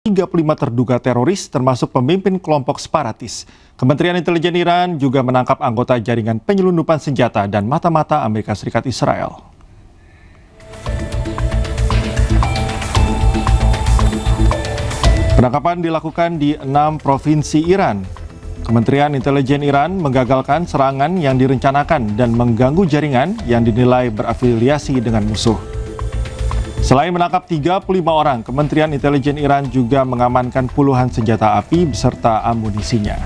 35 terduga teroris termasuk pemimpin kelompok separatis. Kementerian Intelijen Iran juga menangkap anggota jaringan penyelundupan senjata dan mata-mata Amerika Serikat Israel. Penangkapan dilakukan di 6 provinsi Iran. Kementerian Intelijen Iran menggagalkan serangan yang direncanakan dan mengganggu jaringan yang dinilai berafiliasi dengan musuh. Selain menangkap 35 orang, Kementerian Intelijen Iran juga mengamankan puluhan senjata api beserta amunisinya.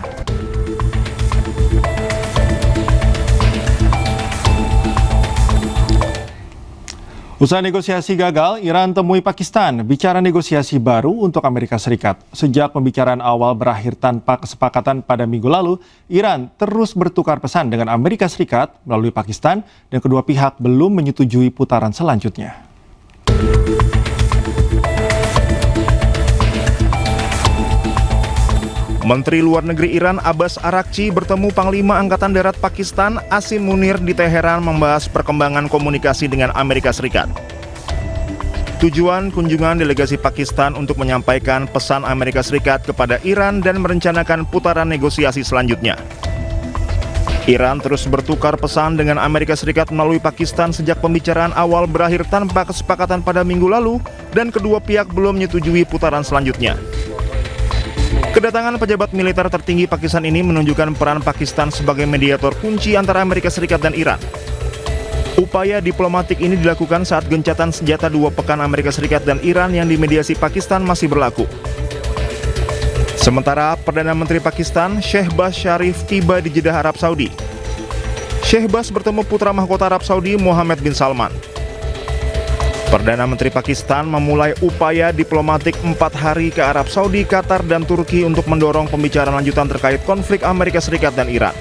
Usai negosiasi gagal, Iran temui Pakistan bicara negosiasi baru untuk Amerika Serikat. Sejak pembicaraan awal berakhir tanpa kesepakatan pada minggu lalu, Iran terus bertukar pesan dengan Amerika Serikat melalui Pakistan dan kedua pihak belum menyetujui putaran selanjutnya. Menteri Luar Negeri Iran Abbas Araghchi bertemu Panglima Angkatan Darat Pakistan Asim Munir di Teheran membahas perkembangan komunikasi dengan Amerika Serikat. Tujuan kunjungan delegasi Pakistan untuk menyampaikan pesan Amerika Serikat kepada Iran dan merencanakan putaran negosiasi selanjutnya. Iran terus bertukar pesan dengan Amerika Serikat melalui Pakistan sejak pembicaraan awal berakhir tanpa kesepakatan pada minggu lalu dan kedua pihak belum menyetujui putaran selanjutnya. Kedatangan pejabat militer tertinggi Pakistan ini menunjukkan peran Pakistan sebagai mediator kunci antara Amerika Serikat dan Iran. Upaya diplomatik ini dilakukan saat gencatan senjata 2 pekan Amerika Serikat dan Iran yang dimediasi Pakistan masih berlaku. Sementara Perdana Menteri Pakistan, Shehbaz Sharif tiba di Jeddah, Arab Saudi. Shehbaz bertemu putra mahkota Arab Saudi, Mohammed bin Salman. Perdana Menteri Pakistan memulai upaya diplomatik 4 hari ke Arab Saudi, Qatar, dan Turki untuk mendorong pembicaraan lanjutan terkait konflik Amerika Serikat dan Iran.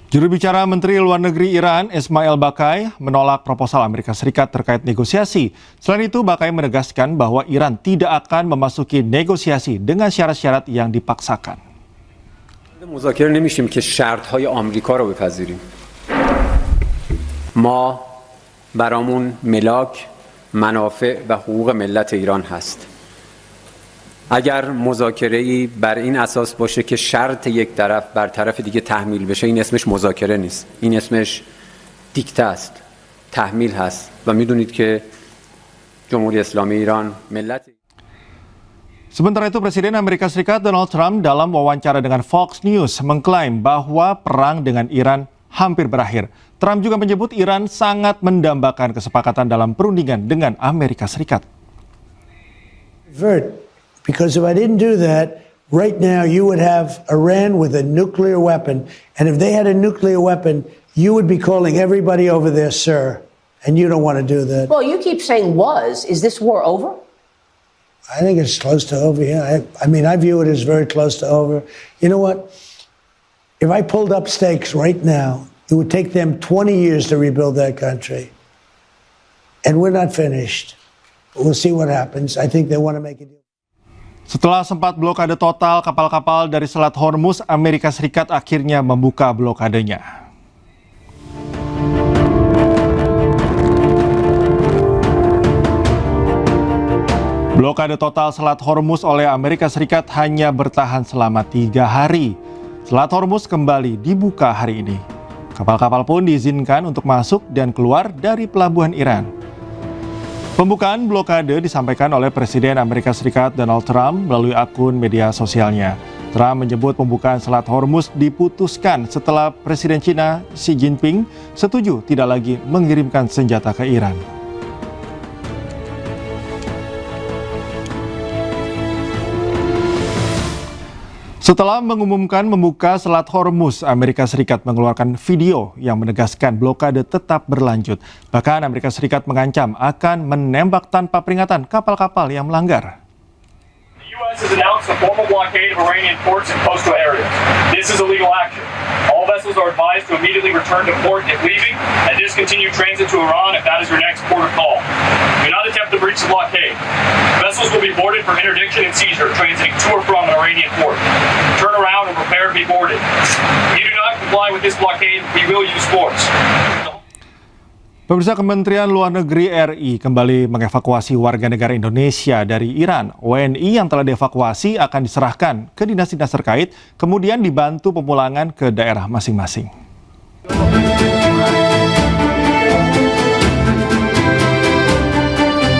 Juru bicara Menteri Luar Negeri Iran, Ismail Baqai, menolak proposal Amerika Serikat terkait negosiasi. Selain itu, Baqai menegaskan bahwa Iran tidak akan memasuki negosiasi dengan syarat-syarat yang dipaksakan. مذاکره نمیشیم که شرط‌های آمریکا رو بپذیریم. ما برامون ملاک، منافع و حقوق ملت ایران هست. اگر مذاکره‌ای بر این اساس باشه که شرط یک طرف بر طرف دیگه تحمیل بشه، این اسمش مذاکره نیست. این اسمش دیکته است. تحمیل هست و میدونید که جمهوری اسلامی ایران ملت. Sementara itu, Presiden Amerika Serikat Donald Trump dalam wawancara dengan Fox News mengklaim bahwa perang dengan Iran hampir berakhir. Trump juga menyebut Iran sangat mendambakan kesepakatan dalam perundingan dengan Amerika Serikat. Because if I didn't do that, right now you would have Iran with a nuclear weapon. And if they had a nuclear weapon, you would be calling everybody over there, sir. And you don't want to do that. Well, you keep saying was. Is this war over? I think it's close to over, yeah. I mean, I view it as very close to over. You know what? If I pulled up stakes right now, it would take them 20 years to rebuild that country. And we're not finished. We'll see what happens. I think they want to make a deal. Setelah sempat blokade total kapal-kapal dari Selat Hormuz, Amerika Serikat akhirnya membuka blokadenya. Blokade total Selat Hormuz oleh Amerika Serikat hanya bertahan selama 3 hari. Selat Hormuz kembali dibuka hari ini. Kapal-kapal pun diizinkan untuk masuk dan keluar dari pelabuhan Iran. Pembukaan blokade disampaikan oleh Presiden Amerika Serikat Donald Trump melalui akun media sosialnya. Trump menyebut pembukaan Selat Hormuz diputuskan setelah Presiden China Xi Jinping setuju tidak lagi mengirimkan senjata ke Iran. Setelah mengumumkan membuka Selat Hormuz, Amerika Serikat mengeluarkan video yang menegaskan blokade tetap berlanjut. Bahkan Amerika Serikat mengancam akan menembak tanpa peringatan kapal-kapal yang melanggar. The U.S. has announced a formal blockade of Iranian ports and coastal areas. This is illegal action. All vessels are advised to immediately return to port if leaving and discontinue transit to Iran if that is your next port of call. Do not attempt to breach the blockade. Vessels will be boarded for interdiction and seizure transiting to or from an Iranian port. Turn around and prepare to be boarded. If you do not comply with this blockade, we will use force. Pemirsa, Kementerian Luar Negeri RI kembali mengevakuasi warga negara Indonesia dari Iran. WNI yang telah dievakuasi akan diserahkan ke dinas-dinas terkait, kemudian dibantu pemulangan ke daerah masing-masing.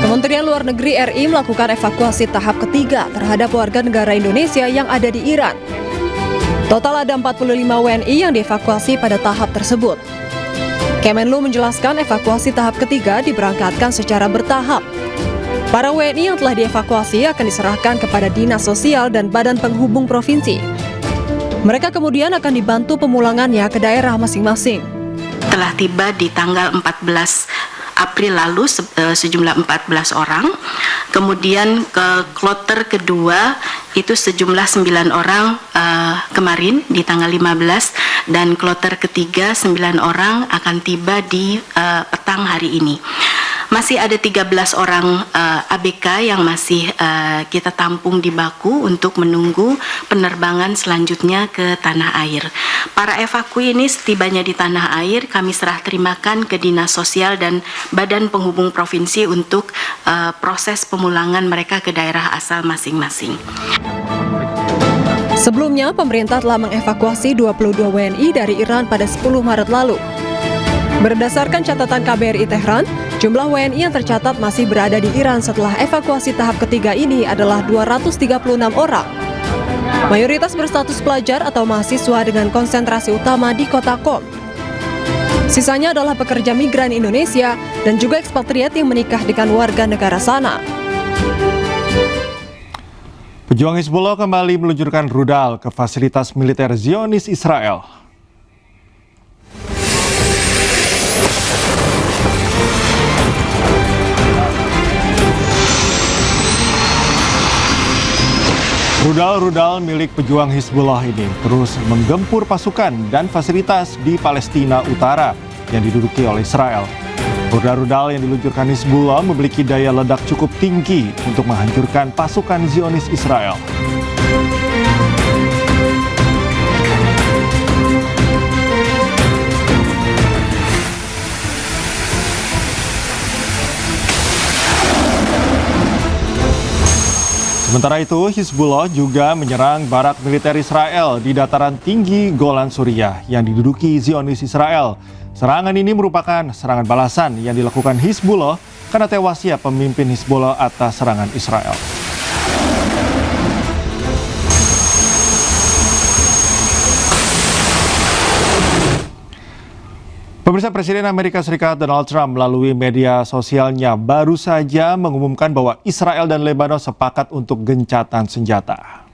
Kementerian Luar Negeri RI melakukan evakuasi tahap ketiga terhadap warga negara Indonesia yang ada di Iran. Total ada 45 WNI yang dievakuasi pada tahap tersebut. Kemenlu menjelaskan evakuasi tahap ketiga diberangkatkan secara bertahap. Para WNI yang telah dievakuasi akan diserahkan kepada Dinas Sosial dan Badan Penghubung Provinsi. Mereka kemudian akan dibantu pemulangannya ke daerah masing-masing. Telah tiba di tanggal 14 April lalu sejumlah 14 orang. Kemudian ke kloter kedua itu sejumlah 9 orang kemarin di tanggal 15, dan kloter ketiga 9 orang akan tiba di petang hari ini. Masih ada 13 orang ABK yang masih kita tampung di Baku untuk menunggu penerbangan selanjutnya ke tanah air. Para evakui ini setibanya di tanah air kami serah terimakan ke Dinas Sosial dan Badan Penghubung Provinsi untuk proses pemulangan mereka ke daerah asal masing-masing. Sebelumnya, pemerintah telah mengevakuasi 22 WNI dari Iran pada 10 Maret lalu. Berdasarkan catatan KBRI Tehran, jumlah WNI yang tercatat masih berada di Iran setelah evakuasi tahap ketiga ini adalah 236 orang. Mayoritas berstatus pelajar atau mahasiswa dengan konsentrasi utama di kota Qom. Sisanya adalah pekerja migran Indonesia dan juga ekspatriat yang menikah dengan warga negara sana. Pejuang Hizbullah kembali meluncurkan rudal ke fasilitas militer Zionis Israel. Rudal-rudal milik pejuang Hizbullah ini terus menggempur pasukan dan fasilitas di Palestina Utara yang diduduki oleh Israel. Rudal-rudal yang diluncurkan Hizbullah memiliki daya ledak cukup tinggi untuk menghancurkan pasukan Zionis Israel. Sementara itu, Hizbullah juga menyerang barak militer Israel di dataran tinggi Golan Suriah yang diduduki Zionis Israel. Serangan ini merupakan serangan balasan yang dilakukan Hizbullah karena tewasnya pemimpin Hizbullah atas serangan Israel. Pemirsa, Presiden Amerika Serikat Donald Trump melalui media sosialnya baru saja mengumumkan bahwa Israel dan Lebanon sepakat untuk gencatan senjata.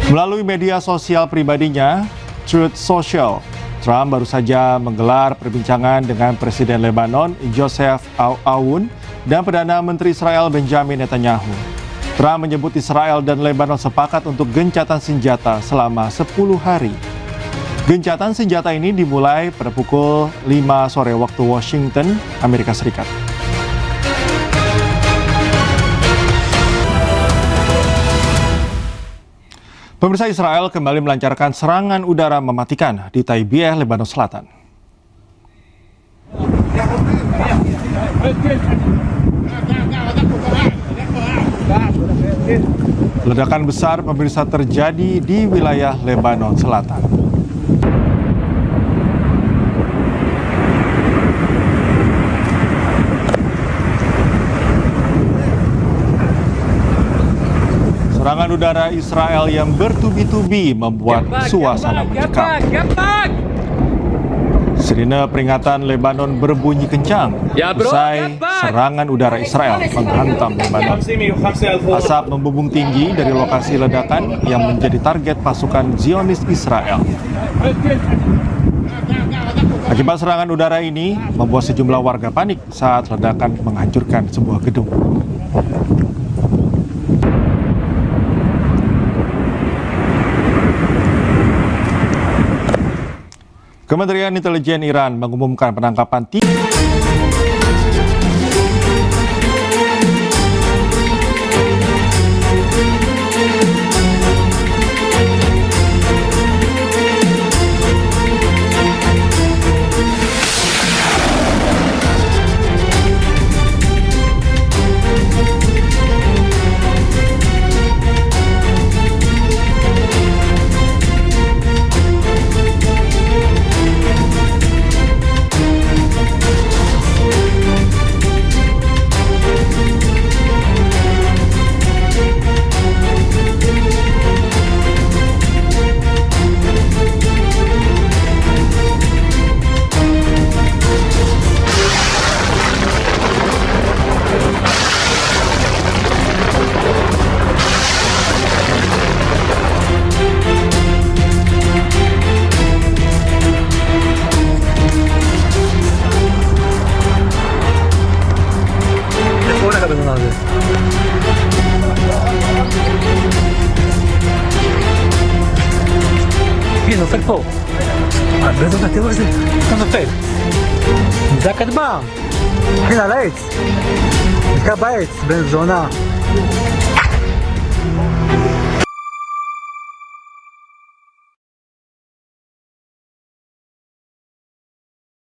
Melalui media sosial pribadinya, Truth Social, Trump baru saja menggelar perbincangan dengan Presiden Lebanon Joseph Aoun dan Perdana Menteri Israel Benjamin Netanyahu. Trump menyebut Israel dan Lebanon sepakat untuk gencatan senjata selama 10 hari. Gencatan senjata ini dimulai pada pukul 5 sore waktu Washington, Amerika Serikat. Pemirsa, Israel kembali melancarkan serangan udara mematikan di Taibieh, Lebanon Selatan. Ledakan besar pemirsa terjadi di wilayah Lebanon Selatan. Serangan udara Israel yang bertubi-tubi membuat suasana mencekam. Sirine peringatan Lebanon berbunyi kencang usai serangan udara Israel menghantam Lebanon. Asap membumbung tinggi dari lokasi ledakan yang menjadi target pasukan Zionis Israel. Akibat serangan udara ini membuat sejumlah warga panik saat ledakan menghancurkan sebuah gedung. Kementerian Intelijen Iran mengumumkan penangkapan פה. באיזה תראו איזה, אתה נופל. זה הכטב"ם. הנה על העץ. נתקע בעץ, בן זונה.